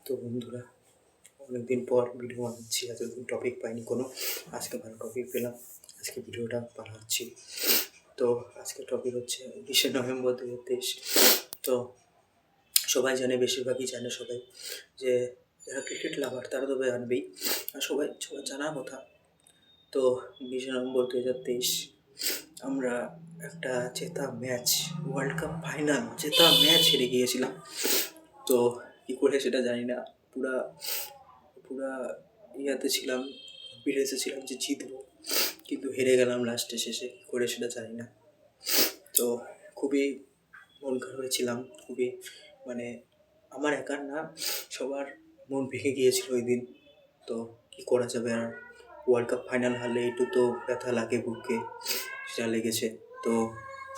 তো বন্ধুরা, অনেকদিন পর ভিডিও বানাচ্ছি। এতদিন টপিক পাইনি কোনো, আজকে ভালো টপিক পেলাম, আজকে ভিডিওটা বানাচ্ছি। তো আজকে টপিক হচ্ছে 20শে নভেম্বর 2023। তো সবাই জানে, বেশিরভাগই জানে সবাই, যে যারা ক্রিকেট লাভার তারা তো জানবেই, আর সবাই জানার কথা। তো 20শে নভেম্বর 2023 আমরা একটা জেতা ম্যাচ, ওয়ার্ল্ড কাপ ফাইনাল জেতা ম্যাচ হেরে গিয়েছিলাম। তো কী করে সেটা জানি না, পুরা ইয়াতে ছিলাম, কনফিডেন্সে ছিলাম যে জিতবো, কিন্তু হেরে গেলাম লাস্টে শেষে, কী করে সেটা জানি না। তো খুবই মন খারাপ ছিলাম, খুবই মানে আমার একার না, সবার মন ভেঙে গিয়েছিল ওই দিন। তো কী করা যাবে আর, ওয়ার্ল্ড কাপ ফাইনাল হারলে একটু তো ব্যথা লাগে বুকে, সেটা লেগেছে। তো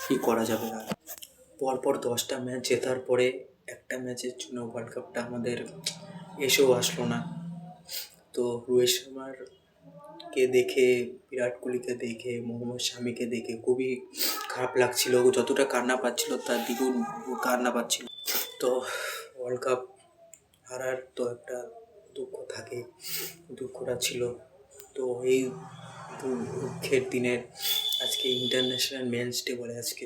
কী করা যাবে আর, পরপর 10টা ম্যাচ জেতার পরে একটা ম্যাচের জন্য ওয়ার্ল্ড কাপটা আমাদের এসেও আসলো না। তো রোহিত শর্মাকে দেখে, বিরাট কোহলিকে দেখে, মোহাম্মদ শামিকে দেখে খুবই খারাপ লাগছিল। যতটা কান্না পাচ্ছিল তার দ্বিগুণ কান্না পাচ্ছিল। তো ওয়ার্ল্ড কাপ হারার তো একটা দুঃখ থাকে, দুঃখটা ছিল। তো এই দুঃখের দিনের আজকে ইন্টারন্যাশনাল মেন্স ডে বলে আজকে,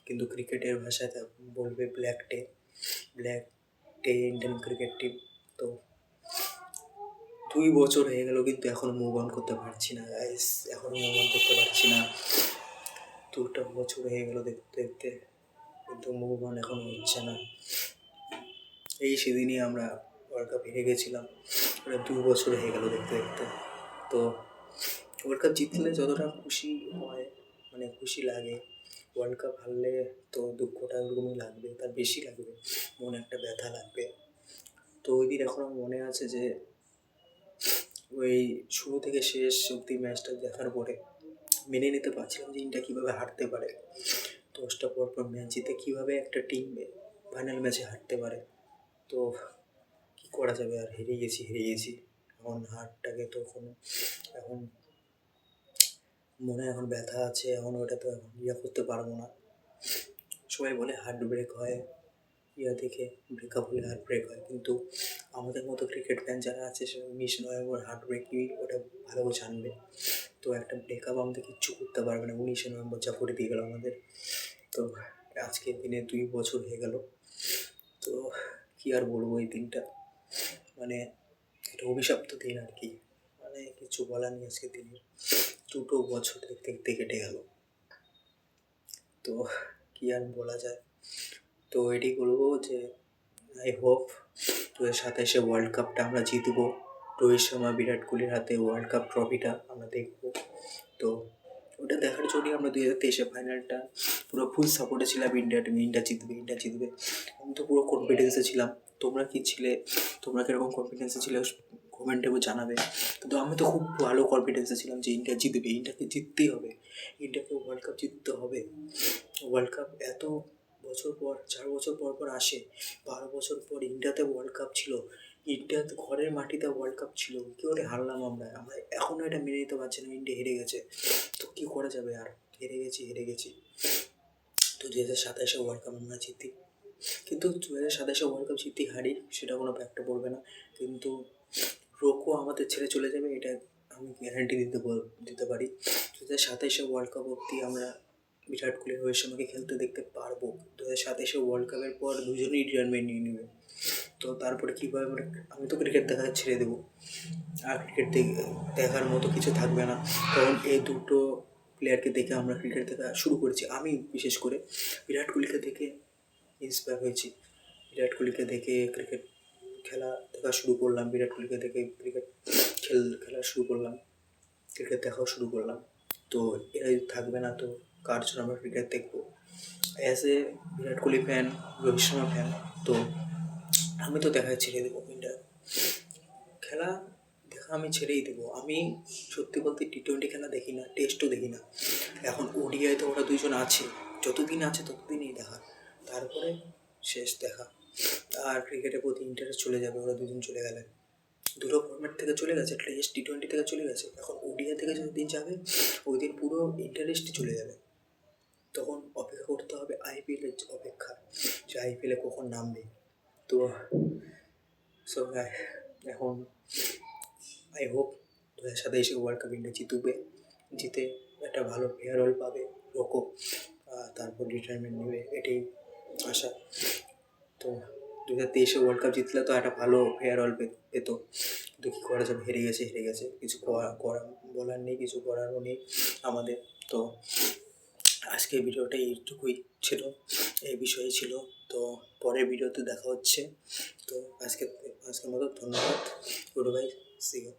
কিন্তু ক্রিকেটের ভাষায় বলবে black day Indian cricket team. তো 2 বছর হয়ে গেল, কিন্তু এখনও মুভ অন করতে পারছি না গাইস, এখনও মুভ অন করতে পারছি না। 2টা বছর হয়ে গেল দেখতে দেখতে, কিন্তু মুভ অন এখনও হচ্ছে না। এই সেদিনই আমরা ওয়ার্ল্ড কাপ হেরে গেছিলাম, ওটা 2 বছর হয়ে গেল দেখতে দেখতে। তো ওয়ার্ল্ড কাপ জিতলে যতটা খুশি হয়, মানে খুশি লাগে, ওয়ার্ল্ড কাপ হারলে তো দুঃখটা ওরকমই লাগবে, তার বেশি লাগবে, মনে একটা ব্যথা লাগবে। তো ওই দিন এখনও মনে আছে যে ওই শুরু থেকে শেষ অব্দি ম্যাচটা দেখার পরে মেনে নিতে পারছিলাম যে ইন্ডিয়া কীভাবে হারতে পারে, 10টা পরপর ম্যাচ জিতে কীভাবে একটা টিম ফাইনাল ম্যাচে হারতে পারে। তো কী করা যাবে আর, হেরে গেছি। এখন হারটাকে তো এখন মনে এখন ব্যথা আছে, এখন ওটা তো এখন করতে পারবো না। সবাই বলে হার্ট ব্রেক হয়, দেখে ব্রেকআপ হলে হার্ট ব্রেক হয়, কিন্তু আমাদের মতো ক্রিকেট ফ্যান যারা আছে সে 19 নভেম্বর হার্ট ব্রেকই ওটা ভালো জানবে। তো একটা ব্রেকআপ আমাদের কিচ্ছু করতে পারবে না, 19শে নভেম্বর যা করে দিয়ে গেল আমাদের। তো আজকের দিনে 2 বছর হয়ে গেল। তো কী আর বলবো, এই দিনটা মানে একটা অভিশপ্ত দিন আর কি, মানে কিছু বলার নেই। আজকের দিনের 2 বছর দেখতে দেখতে কেটে গেল, তো কী আর বলা যায়। তো এটাই বলবো যে আই হোপ 2027 ওয়ার্ল্ড কাপটা আমরা জিতবো, রোহিত শর্মা বিরাট কোহলির হাতে ওয়ার্ল্ড কাপ ট্রফিটা আমরা দেখবো। তো ওটা দেখার জন্যই আমরা 2023 ফাইনালটা পুরো ফুল সাপোর্টে ছিলাম, ইন্ডিয়া জিতবে। আমি তো পুরো কনফিডেন্সে ছিলাম। তোমরা কি ছিলে, তোমরা কীরকম কনফিডেন্সে ছিলে কমেন্টে জানাবে। কিন্তু আমি তো খুব ভালো কনফিডেন্সে ছিলাম যে ইন্ডিয়া জিতবে, ইন্ডিয়াকে জিততেই হবে, ইন্ডিয়াকে ওয়ার্ল্ড কাপ জিততে হবে। ওয়ার্ল্ড কাপ এত বছর পর, 4 বছর পর আসে, 12 বছর পর ইন্ডিয়াতে ওয়ার্ল্ড কাপ ছিল, ইন্ডিয়াতে ঘরের মাটিতে ওয়ার্ল্ড কাপ ছিল, কী করে হারলাম আমরা এখনও এটা মেনে নিতে পারছি না, ইন্ডিয়া হেরে গেছে। তো কী করা যাবে আর, হেরে গেছি। তো 2027 ওয়ার্ল্ড কাপ আমরা জিতি, কিন্তু 2027 ওয়ার্ল্ড কাপ জিতি হারি সেটা কোনো ফ্যাক্টর পড়বে না, কিন্তু রোকো আমাদের ছেড়ে চলে যাবে, এটা আমি গ্যারান্টি দিতে পারি। 2027 ওয়ার্ল্ড কাপ অবধি আমরা বিরাট কোহলি, রোহিত শর্মাকে খেলতে দেখতে পারবো। 2027 ওয়ার্ল্ড কাপের পর দুজনেই রিটায়ারমেন্ট নিয়ে নেবে। তো তারপরে কীভাবে আমি তো ক্রিকেট দেখা ছেড়ে দেবো, আর ক্রিকেট দেখার মতো কিছু থাকবে না, কারণ এই দুটো প্লেয়ারকে দেখে আমরা ক্রিকেট দেখা শুরু করেছি। আমি বিশেষ করে বিরাট কোহলিকে দেখে ইন্সপায়ার হয়েছি, বিরাট কোহলিকে দেখে ক্রিকেট খেলা দেখা শুরু করলাম, বিরাট কোহলিকে দেখে ক্রিকেট খেলা শুরু করলাম, ক্রিকেট দেখাও শুরু করলাম। তো এরা যদি থাকবে না তো কার জন্য আমরা ক্রিকেট দেখবো। As a Virat Kohli fan, Rohit Sharma fan, তো আমি তো দেখা ছেড়ে দেবো, ইন্ডিয়া খেলা দেখা আমি ছেড়েই দেবো। আমি সত্যি বলতে T20 খেলা দেখি না, টেস্টও দেখি না। এখন ODI তো ওরা দুইজন আছে, যতদিন আছে ততদিনই দেখা, তারপরে শেষ দেখা। আর ক্রিকেটের প্রতি ইন্টারেস্ট চলে যাবে, ওরা দুজন চলে গেলে। দুটো ফর্ম্যাট থেকে চলে গেছে, টেস্ট T20 থেকে চলে গেছে, এখন ODI থেকে যেদিন যাবে ওই দিন পুরো ইন্টারেস্টই চলে যাবে। তখন অপেক্ষা করতে হবে IPL-এর অপেক্ষা, যে IPL-এ কখন নামবে। তো সো এখন I hope 2027 world cup India জিতে একটা ভালো প্লেয়ার রোল পাবে রোকো, তারপর রিটায়ারমেন্ট নেবে, এটাই আশা। তো 2023 ওয়ার্ল্ড কাপ জিতলে তো একটা ভালো প্লেয়ার রোল পেত, কিন্তু কী করা যাবে, হেরে গেছে, কিছু বলার নেই, কিছু করারও নেই আমাদের। তো আজকে ভিডিওটা এইটুকুই ছিল, এই বিষয়ে ছিল। তো পরের ভিডিওতে দেখা হচ্ছে। তো আজকের মতো ধন্যবাদ, গুড বাই, সি ইউ।